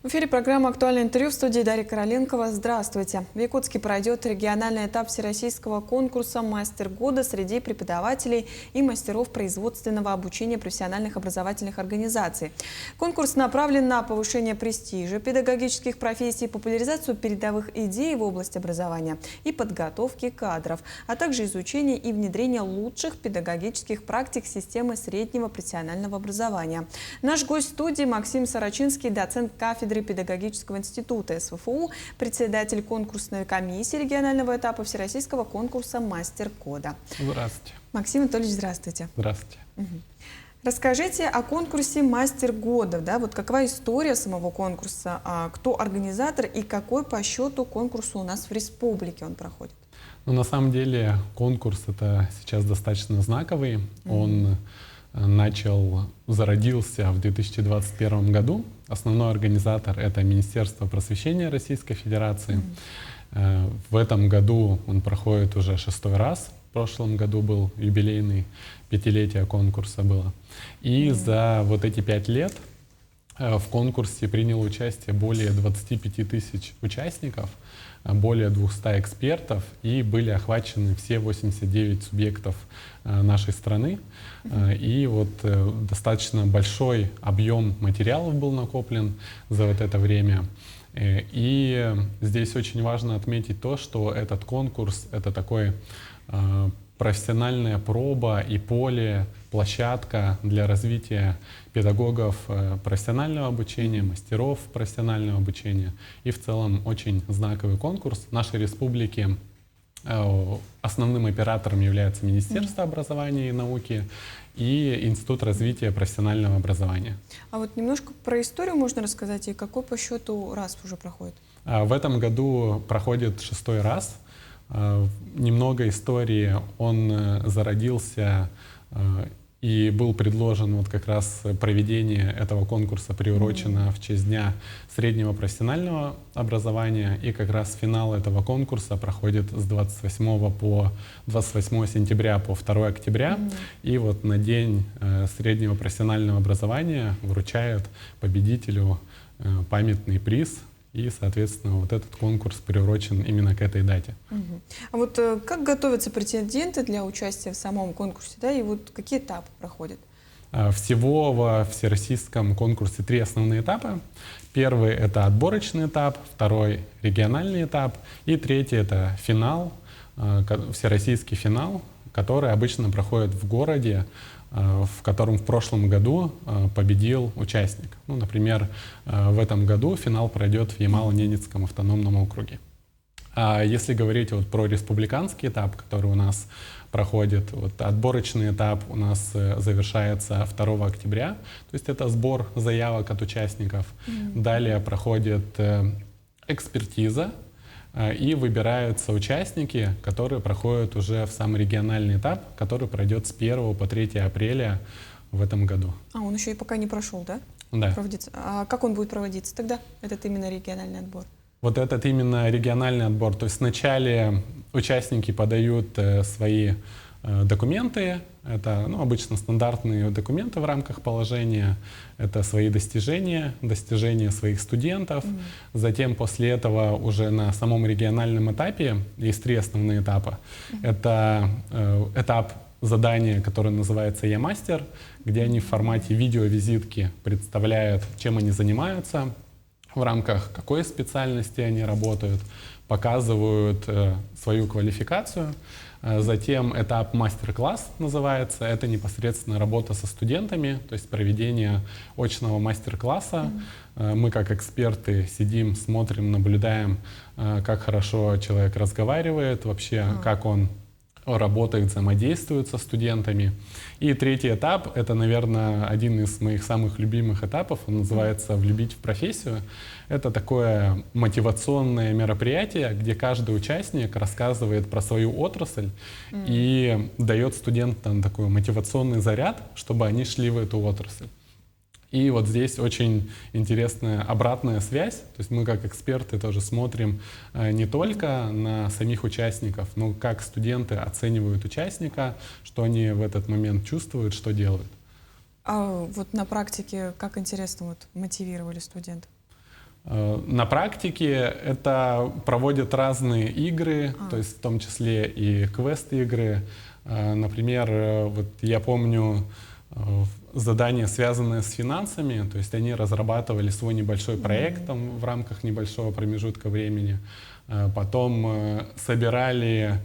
В эфире программа «Актуальное интервью», в студии Дарья Короленкова. Здравствуйте. В Якутске пройдет региональный этап всероссийского конкурса «Мастер года» среди преподавателей и мастеров производственного обучения профессиональных образовательных организаций. Конкурс направлен на повышение престижа педагогических профессий, популяризацию передовых идей в области образования и подготовки кадров, а также изучение и внедрение лучших педагогических практик системы среднего профессионального образования. Наш гость в студии Максим Сорочинский, доцент кафедры педагогического института СВФУ, председатель конкурсной комиссии регионального этапа всероссийского конкурса «Мастер года». Здравствуйте. Максим Анатольевич, здравствуйте. Здравствуйте. Расскажите о конкурсе «Мастер года». Вот какова история самого конкурса, кто организатор и какой по счету конкурсу у нас в республике он проходит? На самом деле конкурс это сейчас достаточно знаковый. Он зародился в 2021 году. Основной организатор — это Министерство просвещения Российской Федерации. В этом году он проходит уже 6-й раз. В прошлом году был юбилейный, 5-летие конкурса было. И за вот эти 5 лет в конкурсе приняло участие более 25 тысяч участников, более 200 экспертов, и были охвачены все 89 субъектов нашей страны. И достаточно большой объем материалов был накоплен за вот это время. И здесь очень важно отметить то, что этот конкурс — это такой профессиональная проба и поле, площадка для развития педагогов профессионального обучения, мастеров профессионального обучения. И в целом очень знаковый конкурс. В нашей республике основным оператором является Министерство образования и науки и Институт развития профессионального образования. А вот немножко про историю можно рассказать, и какой по счету раз уже проходит? В этом году проходит 6-й раз. Немного истории. Он зародился и был предложен как раз проведение этого конкурса приурочено в честь Дня среднего профессионального образования. И как раз финал этого конкурса проходит с 28 сентября по 2 октября. И на День среднего профессионального образования вручают победителю памятный приз. И, соответственно, этот конкурс приурочен именно к этой дате. А как готовятся претенденты для участия в самом конкурсе, и какие этапы проходят? Всего во всероссийском конкурсе 3 основные этапа. Первый — это отборочный этап, второй — региональный этап, и третий — это финал, всероссийский финал, который обычно проходит в городе, в котором в прошлом году победил участник. Например, в этом году финал пройдет в Ямало-Ненецком автономном округе. А если говорить про республиканский этап, который у нас проходит, отборочный этап у нас завершается 2 октября, то есть это сбор заявок от участников. Далее проходит экспертиза, и выбираются участники, которые проходят уже в сам региональный этап, который пройдет с 1 по 3 апреля в этом году. Он еще и пока не прошел, да? Да. Проводится. А как он будет проводиться тогда, этот именно региональный отбор? Этот именно региональный отбор. То есть вначале участники подают свои документы. Это обычно стандартные документы в рамках положения. Это свои достижения своих студентов. Затем после этого уже на самом региональном этапе есть 3 основные этапа. Это этап задания, который называется «Я-мастер», где они в формате видеовизитки представляют, чем они занимаются, в рамках какой специальности они работают, показывают свою квалификацию. Затем этап мастер-класс называется. Это непосредственно работа со студентами, то есть проведение очного мастер-класса. Мы как эксперты сидим, смотрим, наблюдаем, как хорошо человек разговаривает, вообще как он работает, взаимодействует со студентами. И третий этап — это, наверное, один из моих самых любимых этапов. Он называется «Влюбить в профессию». Это такое мотивационное мероприятие, где каждый участник рассказывает про свою отрасль и дает студентам такой мотивационный заряд, чтобы они шли в эту отрасль. И здесь очень интересная обратная связь. То есть мы как эксперты тоже смотрим не только на самих участников, но как студенты оценивают участника, что они в этот момент чувствуют, что делают. А на практике как интересно мотивировали студентов? На практике это проводят разные игры, то есть в том числе и квест-игры. Например, вот я помню задания, связанные с финансами, то есть они разрабатывали свой небольшой проект там, в рамках небольшого промежутка времени. Потом собирали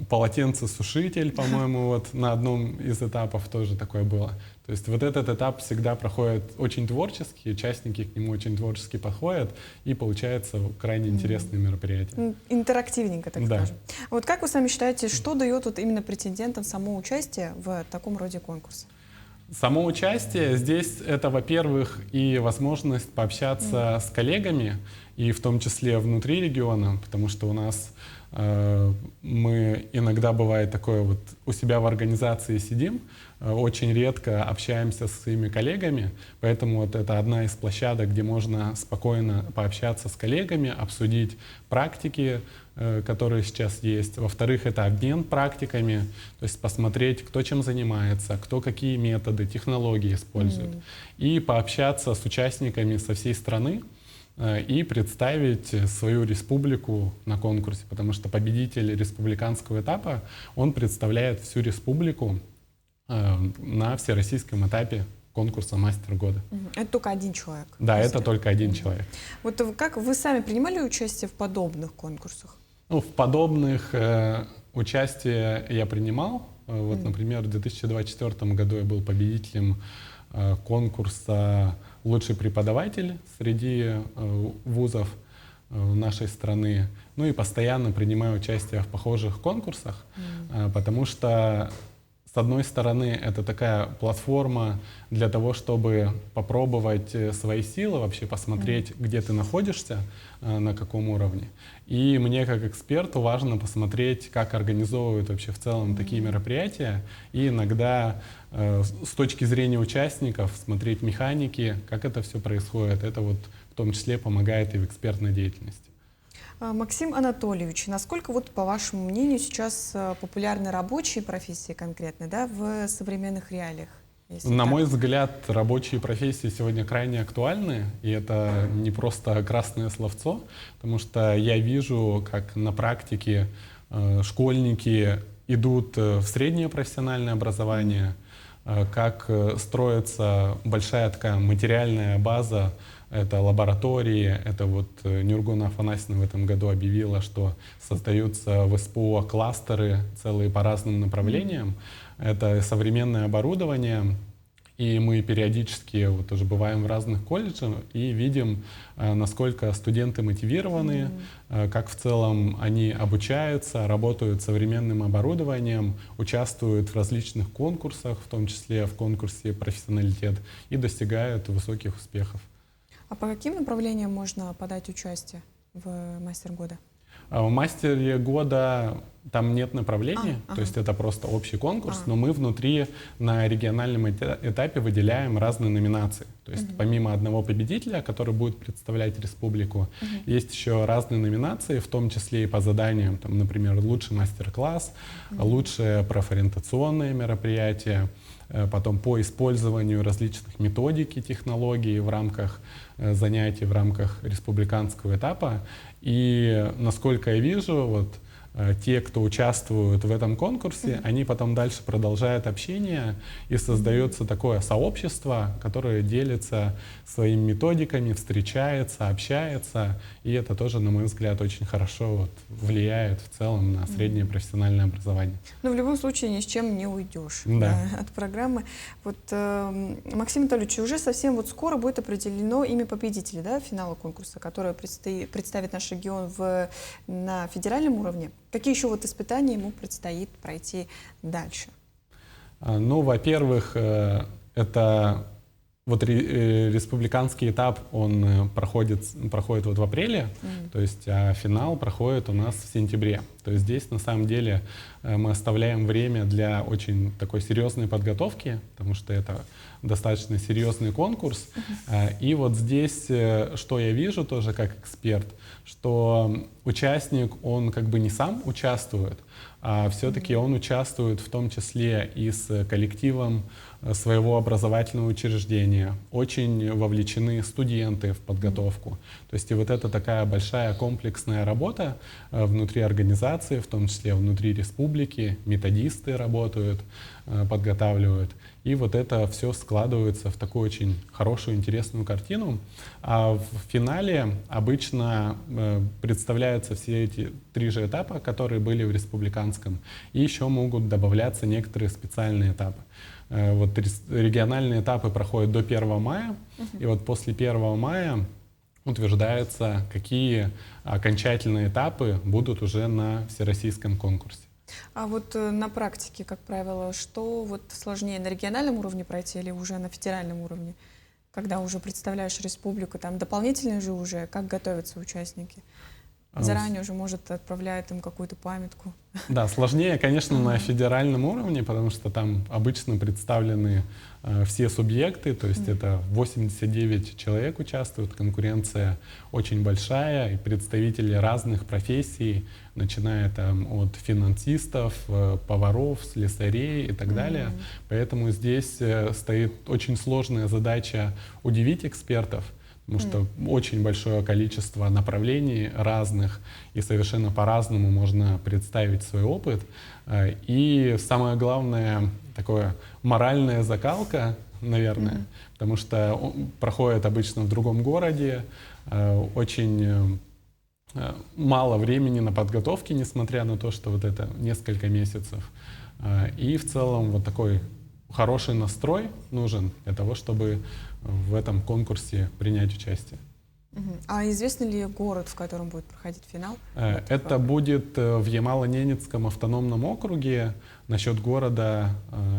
полотенцесушитель, по-моему, вот на одном из этапов тоже такое было. То есть вот этот этап всегда проходит очень творчески, участники к нему очень творчески подходят, и получается крайне интересное мероприятие. Интерактивненько, так Да. скажем. А вот как вы сами считаете, что дает вот именно претендентам само участие в таком роде конкурса? Само участие здесь это, во-первых, и возможность пообщаться с коллегами, и в том числе внутри региона, потому что у нас мы иногда бывает такое вот у себя в организации сидим, очень редко общаемся со своими коллегами, поэтому вот это одна из площадок, где можно спокойно пообщаться с коллегами, обсудить практики, которые сейчас есть. Во-вторых, это обмен практиками, то есть посмотреть, кто чем занимается, кто какие методы, технологии использует, и пообщаться с участниками со всей страны, и представить свою республику на конкурсе, потому что победитель республиканского этапа, он представляет всю республику на всероссийском этапе конкурса «Мастер года». Это только один человек? Да, это только один человек. Вот как вы сами принимали участие в подобных конкурсах? Ну, в подобных участие я принимал. Вот, например, в 2024 году я был победителем конкурса «Лучший преподаватель» среди вузов нашей страны. Ну и постоянно принимаю участие в похожих конкурсах, потому что, с одной стороны, это такая платформа для того, чтобы попробовать свои силы, вообще посмотреть, где ты находишься, на каком уровне. И мне, как эксперту, важно посмотреть, как организовывают вообще в целом такие мероприятия. И иногда с точки зрения участников смотреть механики, как это все происходит. Это вот в том числе помогает и в экспертной деятельности. Максим Анатольевич, насколько, вот, по вашему мнению, сейчас популярны рабочие профессии конкретно, да, в современных реалиях? На мой взгляд, рабочие профессии сегодня крайне актуальны, и это не просто красное словцо, потому что я вижу, как на практике школьники идут в среднее профессиональное образование, как строится большая такая материальная база. Это лаборатории, это вот Нюргун Афанасьевна в этом году объявила, что создаются в СПО кластеры целые по разным направлениям. Это современное оборудование, и мы периодически вот уже бываем в разных колледжах и видим, насколько студенты мотивированы, как в целом они обучаются, работают с современным оборудованием, участвуют в различных конкурсах, в том числе в конкурсе «Профессионалитет», и достигают высоких успехов. А по каким направлениям можно подать участие в «Мастер года»? В «Мастере года» там нет направления, то есть это просто общий конкурс, но мы внутри на региональном этапе выделяем разные номинации. То есть помимо одного победителя, который будет представлять республику, есть еще разные номинации, в том числе и по заданиям, там, например, лучший мастер-класс, лучшее профориентационное мероприятие, потом по использованию различных методик и технологий в рамках занятий, в рамках республиканского этапа. И насколько я вижу, вот те, кто участвуют в этом конкурсе, они потом дальше продолжают общение, и создается такое сообщество, которое делится своими методиками, встречается, общается, и это тоже, на мой взгляд, очень хорошо вот влияет в целом на среднее профессиональное образование. Ну, в любом случае, ни с чем не уйдешь от программы. Вот, Максим Анатольевич, уже совсем вот скоро будет определено имя победителя, да, финала конкурса, которое представит наш регион на федеральном уровне. Какие еще вот испытания ему предстоит пройти дальше? Ну, во-первых, это вот республиканский этап, он проходит вот в апреле, то есть а финал проходит у нас в сентябре. То есть здесь на самом деле мы оставляем время для очень такой серьезной подготовки, потому что это достаточно серьезный конкурс. И вот здесь, что я вижу тоже как эксперт, что участник, он как бы не сам участвует, а все-таки он участвует в том числе и с коллективом своего образовательного учреждения. Очень вовлечены студенты в подготовку. То есть и вот это такая большая комплексная работа внутри организации, в том числе внутри республики. Методисты работают, подготавливают. И вот это все складывается в такую очень хорошую, интересную картину. А в финале обычно представляются все эти 3 же этапа, которые были в республиканском. И еще могут добавляться некоторые специальные этапы. Вот региональные этапы проходят до 1 мая. И вот после 1 мая утверждается, какие окончательные этапы будут уже на всероссийском конкурсе. А вот на практике, как правило, что вот сложнее, на региональном уровне пройти или уже на федеральном уровне? Когда уже представляешь республику, там дополнительные же уже, как готовятся участники? Заранее уже, может, отправляют им какую-то памятку? Да, сложнее, конечно, на федеральном уровне, потому что там обычно представлены все субъекты, то есть это 89 человек участвуют, конкуренция очень большая, и представители разных профессий, начиная там от финансистов, поваров, слесарей и так далее. Поэтому здесь стоит очень сложная задача удивить экспертов, потому что очень большое количество направлений разных, и совершенно по-разному можно представить свой опыт. И самое главное, такое моральная закалка, наверное, потому что он проходит обычно в другом городе, очень мало времени на подготовки, несмотря на то, что вот это несколько месяцев. И в целом вот такой хороший настрой нужен для того, чтобы в этом конкурсе принять участие. А известно ли город, в котором будет проходить финал? Это будет в Ямало-Ненецком автономном округе. Насчет города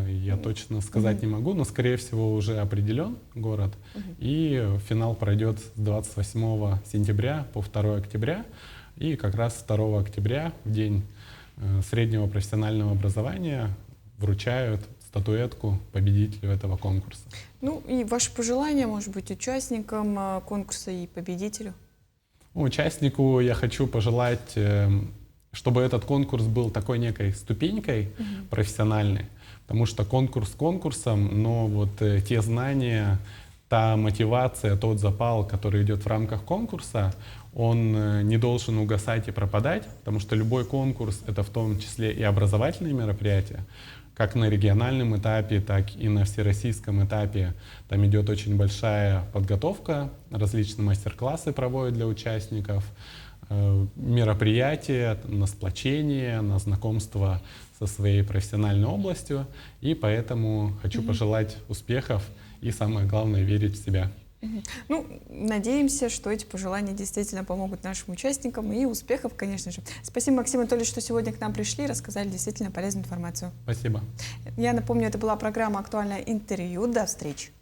я точно сказать не могу, но, скорее всего, уже определен город. И финал пройдет с 28 сентября по 2 октября. И как раз 2 октября, в день среднего профессионального образования, вручают статуэтку победителю этого конкурса. Ну и ваши пожелания, может быть, участникам конкурса и победителю? Участнику я хочу пожелать, чтобы этот конкурс был такой некой ступенькой профессиональной, потому что конкурс конкурсом, но вот те знания, та мотивация, тот запал, который идет в рамках конкурса, он не должен угасать и пропадать, потому что любой конкурс — это в том числе и образовательные мероприятия. Как на региональном этапе, так и на всероссийском этапе. Там идет очень большая подготовка, различные мастер-классы проводят для участников, мероприятия на сплочение, на знакомство со своей профессиональной областью. И поэтому хочу пожелать успехов и, самое главное, верить в себя. Ну, надеемся, что эти пожелания действительно помогут нашим участникам, и успехов, конечно же. Спасибо, Максим Анатольевич, что сегодня к нам пришли и рассказали действительно полезную информацию. Спасибо. Я напомню, это была программа «Актуальное интервью». До встречи.